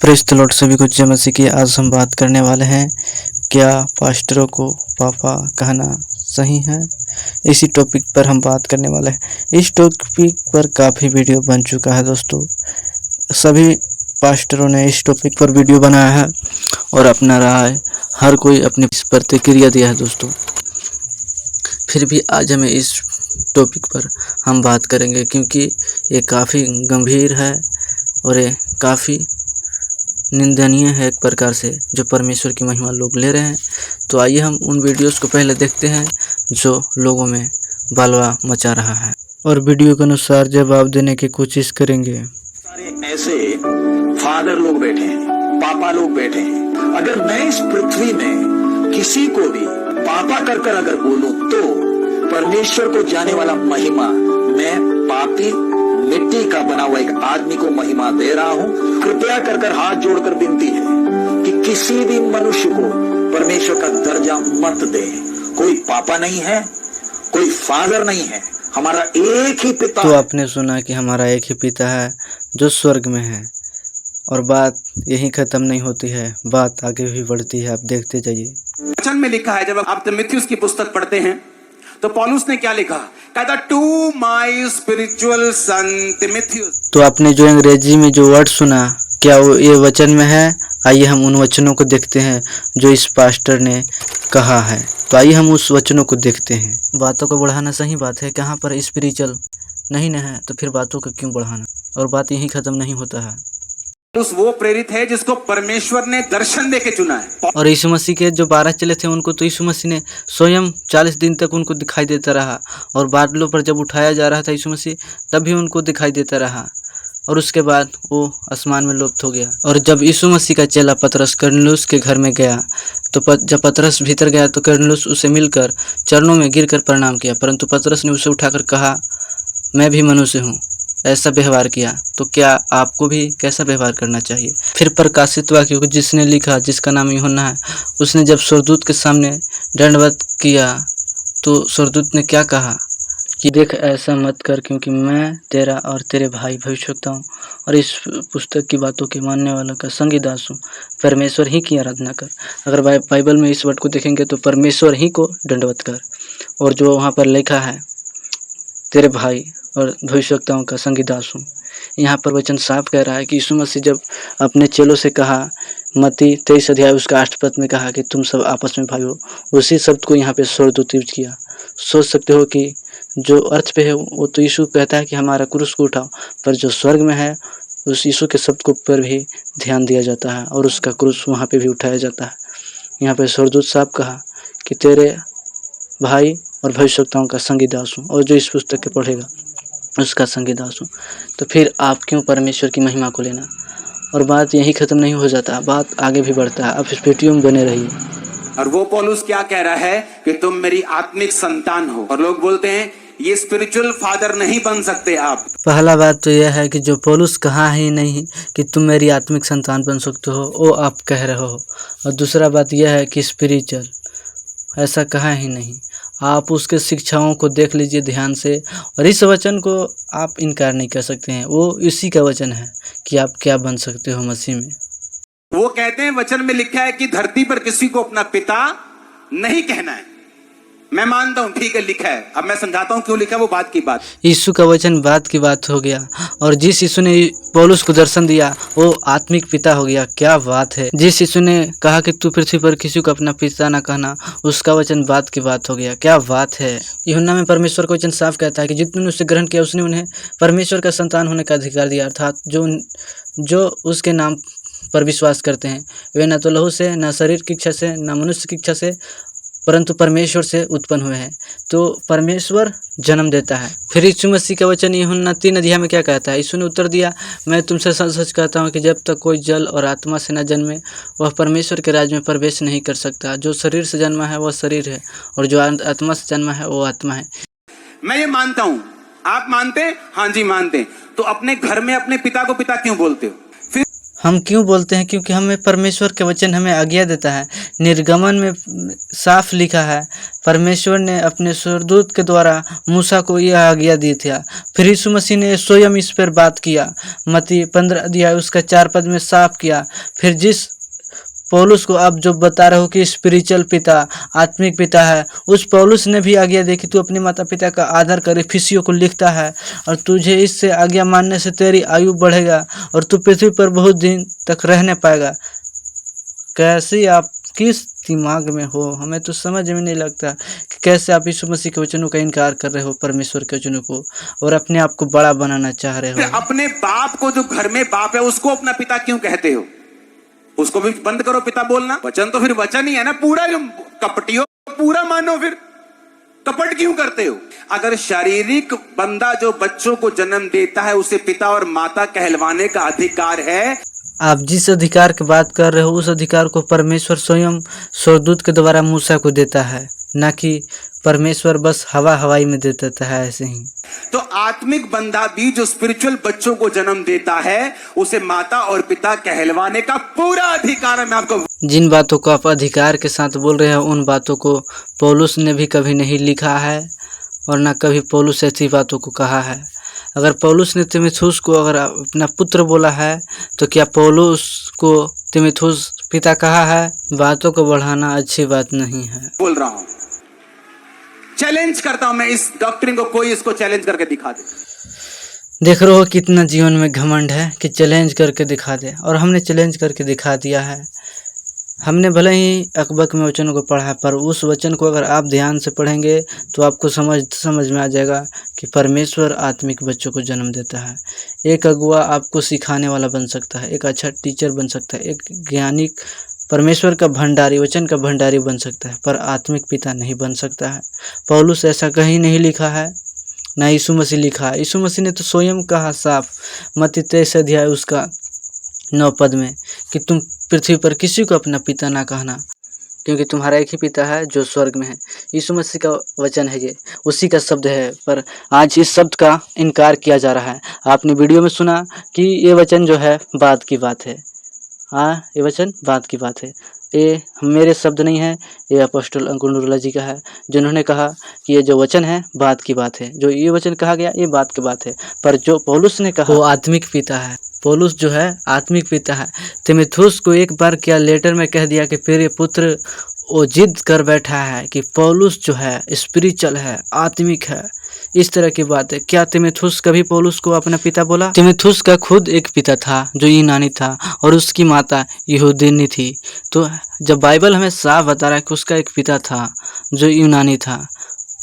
Praise the Lord सभी को जय मसीह की। आज हम बात करने वाले हैं, क्या पास्टरों को पापा कहना सही है। इसी टॉपिक पर हम बात करने वाले हैं। इस टॉपिक पर काफ़ी वीडियो बन चुका है दोस्तों। सभी पास्टरों ने इस टॉपिक पर वीडियो बनाया है और अपना रहा है, हर कोई अपनी प्रतिक्रिया दिया है दोस्तों। फिर भी आज हमें इस टॉपिक पर हम बात करेंगे क्योंकि ये काफ़ी गंभीर है और ये काफ़ी निंदनीय है एक प्रकार से, जो परमेश्वर की महिमा लोग ले रहे हैं। तो आइए हम उन वीडियोस को पहले देखते हैं जो लोगों में बालवा मचा रहा है और वीडियो के अनुसार जवाब देने की कोशिश करेंगे। सारे ऐसे फादर लोग बैठे हैं, पापा लोग बैठे हैं। अगर मैं इस पृथ्वी में किसी को भी पापा कर अगर बोलूं तो परमेश्वर को जाने वाला महिमा मैं पापी मिट्टी का बना हुआ एक आदमी को महिमा दे रहा हूं। कृपया कर हाथ जोड़कर विनती है कि किसी भी मनुष्य को परमेश्वर का दर्जा मत दे। कोई पापा नहीं है, कोई फादर नहीं है, हमारा एक ही पिता। तो आपने सुना कि हमारा एक ही पिता है जो स्वर्ग में है, और बात यही खत्म नहीं होती है, बात आगे भी बढ़ती है। आप देखते जाइए। वचन में लिखा है, जब आप तिमुथियुस की पुस्तक पढ़ते हैं तो पौलुस ने क्या लिखा, कहता टू माय स्पिरिचुअल सन तिमुथियुस। तो आपने जो अंग्रेजी में जो वर्ड सुना, क्या वो ये वचन में है? आइए हम उन वचनों को देखते हैं जो इस पास्टर ने कहा है। तो आइए हम उस वचनों को देखते हैं। बातों को बढ़ाना सही बात है, कहाँ पर स्पिरिचुअल नहीं न है तो फिर बातों को क्यों बढ़ाना, और बात यहीं खत्म नहीं होता है। वो प्रेरित है जिसको परमेश्वर ने दर्शन देके चुना है। और यीशु मसीह के जो 12 चेले थे उनको तो यीशु मसीह ने स्वयं 40 दिन तक उनको दिखाई देता रहा, और बादलों पर जब उठाया जा रहा था यीशु मसीह तब भी उनको दिखाई देता रहा, और उसके बाद वो आसमान में लुप्त हो गया। और जब यीशु मसीह का चेला पतरस कुरनेलियुस के घर में गया तो जब पतरस भीतर गया तो कुरनेलियुस उसे मिलकर चरणों में गिरकर प्रणाम किया, परंतु पतरस ने उसे उठाकर कहा, मैं भी मनुष्य हूँ, ऐसा व्यवहार किया। तो क्या आपको भी कैसा व्यवहार करना चाहिए? फिर प्रकाशित वाक्य को जिसने लिखा, जिसका नाम यूहन्ना है, उसने जब स्वर्गदूत के सामने दंडवत किया तो स्वर्गदूत ने क्या कहा कि देख, ऐसा मत कर, क्योंकि मैं तेरा और तेरे भाई भविष्यवक्ता हूँ और इस पुस्तक की बातों के मानने वालों का संगी दास हूँ। परमेश्वर ही की आराधना कर। अगर बाइबल में इस वर्ड को देखेंगे तो परमेश्वर ही को दंडवत कर, और जो वहाँ पर लिखा है तेरे भाई और भविष्यवक्ताओं का संगी दास हूँ, यहाँ पर वचन साफ कह रहा है कि यीशु मसीह जब अपने चेलों से कहा, मत्ती 23 अध्याय उसका 8 पद में कहा कि तुम सब आपस में भाई हो, उसी शब्द को यहाँ पे स्वर्गदूत यूज किया। सोच सकते हो कि जो अर्थ पे है वो तो यीशु कहता है कि हमारा क्रूस को उठाओ, पर जो स्वर्ग में है उस यीशु के शब्द को पर भी ध्यान दिया जाता है और उसका क्रूस वहाँ पे भी उठाया जाता है। यहाँ पे स्वर्गदूत साहब कहा कि तेरे भाई और भविष्यवक्ताओं का संगी दास हूँ, और जो इस पुस्तक के पढ़ेगा उसका संगी दास हूँ। तो फिर आप क्यों परमेश्वर की महिमा को लेना? और बात यही खत्म नहीं हो जाता, बात आगे भी बढ़ता है। आप इस वीडियो में बने रहिए। और वो पौलुस क्या कह रहा है कि तुम मेरी आत्मिक संतान हो, और लोग बोलते हैं ये स्पिरिचुअल फादर नहीं बन सकते आप। पहला बात तो यह है कि जो पौलुस कहा ही नहीं कि तुम मेरी आत्मिक संतान बन सकते हो, वो आप कह रहे हो। और दूसरा बात यह है कि स्पिरिचुअल ऐसा कहा ही नहीं। आप उसके शिक्षाओं को देख लीजिए ध्यान से, और इस वचन को आप इनकार नहीं कर सकते हैं। वो इसी का वचन है कि आप क्या बन सकते हो मसीह में। वो कहते हैं वचन में लिखा है कि धरती पर किसी को अपना पिता नहीं कहना है। मैं मानता हूं, ठीक है लिखा है, अब मैं समझाता हूं क्यों लिखा है, वो बात की बात। यीशु का वचन बात की बात हो गया, और जिस यीशु ने पौलुस को दर्शन दिया वो आत्मिक पिता हो गया। क्या बात है! जिस यीशु ने कहा कि तू पृथ्वी पर किसी को अपना पिता ना कहना, उसका वचन बात की बात हो गया। क्या बात है! यूहन्ना में परमेश्वर का वचन साफ कहता है कि जितने उससे ग्रहण किया उसने उन्हें परमेश्वर का संतान होने का अधिकार दिया, अर्थात जो उसके नाम पर विश्वास करते हैं वे न तो लहू से, न शरीर की इच्छा से, न मनुष्य की इच्छा से, परंतु परमेश्वर से उत्पन्न हुए हैं। तो परमेश्वर जन्म देता है। फिर यीशु मसीह का वचन यूहन्ना 3 अध्याय में क्या कहता है? यीशु ने उत्तर दिया, मैं तुमसे सच सच कहता हूँ कि जब तक कोई जल और आत्मा से न जन्मे वह परमेश्वर के राज्य में प्रवेश नहीं कर सकता। जो शरीर से जन्मा है वह शरीर है, और जो आत्मा से जन्मा है वो आत्मा है। मैं ये मानता हूं, आप मानते हैं? हाँ जी मानते हैं। तो अपने घर में अपने पिता को पिता क्यों बोलते हो? फिर हम क्यों बोलते हैं? क्योंकि हमें परमेश्वर के वचन हमें आज्ञा देता है। निर्गमन में साफ लिखा है, परमेश्वर ने अपने स्वर्गदूत के द्वारा मूसा को यह आज्ञा दी थी। फिर यीशु मसीह ने स्वयं इस पर बात किया, मत्ती 15 अध्याय उसका 4 पद में साफ किया। फिर जिस पौलुस को आप जो बता रहे हो कि स्पिरिचुअल पिता, आत्मिक पिता है, उस पौलुस ने भी आज्ञा दी कि तू अपने माता पिता का आदर कर। इफिसियों को लिखता है, और तुझे इससे आज्ञा मानने से तेरी आयु बढ़ेगा और तू पृथ्वी पर बहुत दिन तक रहने पाएगा। कैसे आप किस दिमाग में हो? हमें तो समझ में नहीं लगता कि कैसे आप यीशु मसीह के वचनों का इनकार कर रहे हो, परमेश्वर के वचनों को, और अपने आप को बड़ा बनाना चाह रहे फिर हो। अपने बाप को, जो घर में बाप है, उसको अपना पिता क्यों कहते हो? उसको भी बंद करो पिता बोलना। वचन तो फिर वचन ही है ना। पूरा कपटी हो, पूरा मानो, फिर कपट क्यों करते हो? अगर शारीरिक बंदा जो बच्चों को जन्म देता है उसे पिता और माता कहलवाने का अधिकार है। आप जिस अधिकार की बात कर रहे हो, उस अधिकार को परमेश्वर स्वयं स्वर्गदूत के द्वारा मूसा को देता है, ना कि परमेश्वर बस हवाई में दे देता है ऐसे ही। तो आत्मिक बंदा भी जो स्पिरिचुअल बच्चों को जन्म देता है, उसे माता और पिता कहलवाने का पूरा अधिकार है। मैं आपको जिन बातों को आप अधिकार के साथ बोल रहे हो, उन बातों को पौलुस ने भी कभी नहीं लिखा है, और ना कभी पौलुस ऐसी बातों को कहा है। अगर पौलुस ने तीमुथियुस को अगर अपना पुत्र बोला है, तो क्या पौलुस को तीमुथियुस पिता कहा है? बातों को बढ़ाना अच्छी बात नहीं है। बोल रहा हूं, चैलेंज करता हूं मैं इस डॉक्ट्रिन को, कोई इसको चैलेंज करके दिखा दे। देख रहे हो कितना जीवन में घमंड है कि चैलेंज करके दिखा दे, और हमने चैलेंज करके दिखा दिया है। हमने भले ही अकबक में वचनों को पढ़ा है, पर उस वचन को अगर आप ध्यान से पढ़ेंगे तो आपको समझ में आ जाएगा कि परमेश्वर आत्मिक बच्चों को जन्म देता है। एक अगुआ आपको सिखाने वाला बन सकता है, एक अच्छा टीचर बन सकता है, एक ज्ञानी, परमेश्वर का भंडारी, वचन का भंडारी बन सकता है, पर आत्मिक पिता नहीं बन सकता है। पौलुस ऐसा कहीं नहीं लिखा है, ना यीशु मसीह लिखा है। यीशु मसीह ने तो स्वयं कहा साफ, मत्ती 23 अध्याय उसका 9 पद में, कि तुम पृथ्वी पर किसी को अपना पिता ना कहना, क्योंकि तुम्हारा एक ही पिता है जो स्वर्ग में है। यीशु मसीह का वचन है, ये उसी का शब्द है, पर आज इस शब्द का इनकार किया जा रहा है। आपने वीडियो में सुना कि ये वचन जो है बात की बात है। हाँ, ये वचन बात की बात है, ये मेरे शब्द नहीं है, ये अपोस्टल अंकुर नूरुल्लाह जी का है, जिन्होंने कहा कि ये जो वचन है बात की बात है। जो ये वचन कहा गया ये बात की बात है, पर जो पौलुस ने कहा वो आत्मिक पिता है। पौलुस जो है आत्मिक पिता है। तीमुथियुस को एक बार क्या लेटर में कह दिया कि प्रिय पुत्र, वो जिद कर बैठा है कि पौलुस जो है स्पिरिचुअल है, आत्मिक है, इस तरह की बात है। क्या तीमुथियुस कभी पौलुस को अपना पिता बोला? तीमुथियुस का खुद एक पिता था जो यूनानी था, और उसकी माता यहूदिनी थी। तो जब बाइबल हमें साफ बता रहा है कि उसका एक पिता था जो यूनानी था,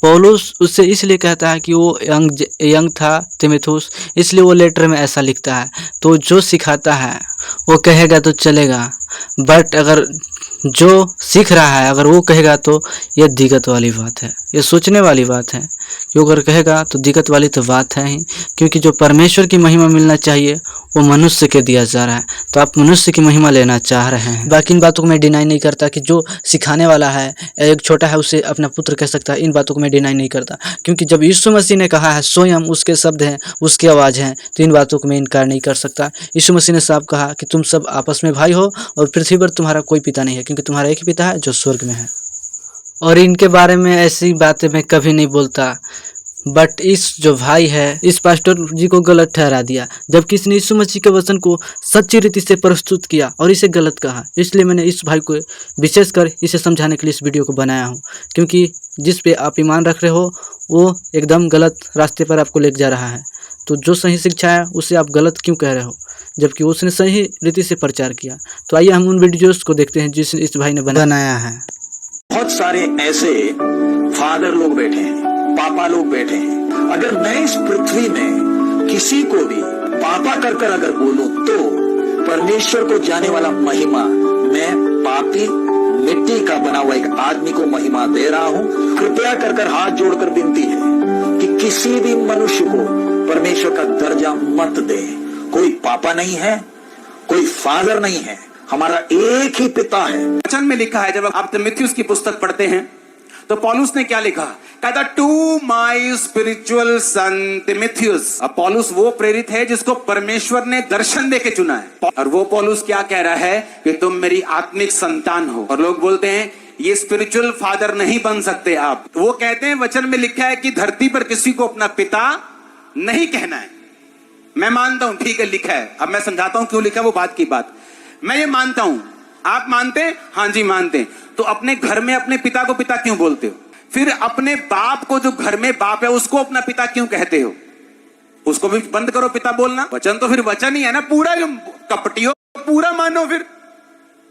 पौलुस उससे इसलिए कहता है कि वो यंग था तीमुथियुस, इसलिए वो लेटर में ऐसा लिखता है। तो जो सिखाता है वो कहेगा तो चलेगा, बट अगर जो सीख रहा है अगर वो कहेगा तो यह दिक्कत वाली बात है, ये सोचने वाली बात है। क्यों अगर कहेगा तो दिक्कत वाली तो बात है ही, क्योंकि जो परमेश्वर की महिमा मिलना चाहिए वो मनुष्य के दिया जा रहा है, तो आप मनुष्य की महिमा लेना चाह रहे हैं। बाकी इन बातों को मैं डिनाई नहीं करता कि जो सिखाने वाला है, एक छोटा है, उसे अपना पुत्र कह सकता है, इन बातों को मैं डिनाई नहीं करता, क्योंकि जब यीशु मसीह ने कहा है, स्वयं उसके शब्द हैं, उसकी आवाज़ है, तो इन बातों को मैं इनकार नहीं कर सकता। यीशु मसीह ने साफ कहा कि तुम सब आपस में भाई हो, और पृथ्वी पर तुम्हारा कोई पिता नहीं है, क्योंकि तुम्हारा एक ही पिता है जो स्वर्ग में है। और इनके बारे में ऐसी बातें मैं कभी नहीं बोलता, बट इस जो भाई है, इस पास्टर जी को गलत ठहरा दिया, जबकि इसने यीशु मसीह के वचन को सच्ची रीति से प्रस्तुत किया और इसे गलत कहा। इसलिए मैंने इस भाई को विशेषकर इसे समझाने के लिए इस वीडियो को बनाया हूँ, क्योंकि जिस पे आप ईमान रख रहे हो वो एकदम गलत रास्ते पर आपको ले जा रहा है। तो जो सही शिक्षा है उसे आप गलत क्यों कह रहे हो, जबकि उसने सही रीति से प्रचार किया। तो आइए हम उन वीडियोस को देखते हैं जिस इस भाई ने बनाया है। बहुत सारे ऐसे फादर लोग बैठे हैं, पापा लोग बैठे हैं। अगर मैं इस पृथ्वी में किसी को भी पापा कर अगर बोलूं तो परमेश्वर को जाने वाला महिमा मैं पापी मिट्टी का बना हुआ एक आदमी को महिमा दे रहा हूं। कृपया कर हाथ जोड़कर विनती है कि किसी भी मनुष्य को परमेश्वर का दर्जा मत दे। कोई पापा नहीं है, कोई फादर नहीं है, हमारा एक ही पिता है। वचन में लिखा है, जब आप तीमुथियुस की पुस्तक पढ़ते हैं तो पौलुस ने क्या लिखा कहता टू माई स्पिरिचुअल सन तिमोथियस। अब पौलुस वो प्रेरित है जिसको परमेश्वर ने दर्शन देके चुना है, और वो पौलुस क्या कह रहा है कि तुम मेरी आत्मिक संतान हो। और लोग बोलते हैं ये स्पिरिचुअल फादर नहीं बन सकते आप। वो कहते हैं वचन में लिखा है कि धरती पर किसी को अपना पिता नहीं कहना है। मैं मानता हूं, ठीक है लिखा है, अब मैं समझाता हूं क्यों लिखा है, वो बात की बात मैं ये मानता हूं। आप मानते हैं? हाँ जी मानते हैं। तो अपने घर में अपने पिता को पिता क्यों बोलते हो? फिर अपने बाप को, जो घर में बाप है, उसको अपना पिता क्यों कहते हो? उसको भी बंद करो पिता बोलना। वचन तो फिर वचन ही है ना, पूरा कपटियों पूरा मानो, फिर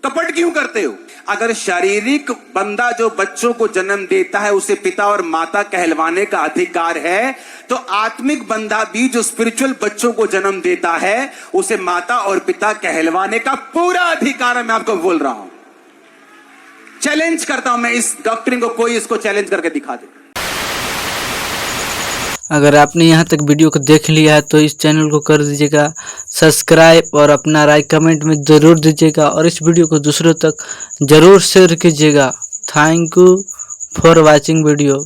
कपट क्यों करते हो? अगर शारीरिक बंदा जो बच्चों को जन्म देता है उसे पिता और माता कहलवाने का अधिकार है, तो आत्मिक बंदा भी जो स्पिरिचुअल बच्चों को जन्म देता है उसे माता और पिता कहलवाने का पूरा अधिकार है। मैं आपको बोल रहा हूं, चैलेंज करता हूं मैं इस डॉक्ट्रिन को, कोई इसको चैलेंज करके दिखा दे। अगर आपने यहाँ तक वीडियो को देख लिया है तो इस चैनल को कर दीजिएगा सब्सक्राइब और अपना राय कमेंट में ज़रूर दीजिएगा और इस वीडियो को दूसरों तक ज़रूर शेयर कीजिएगा। Thank you for watching video.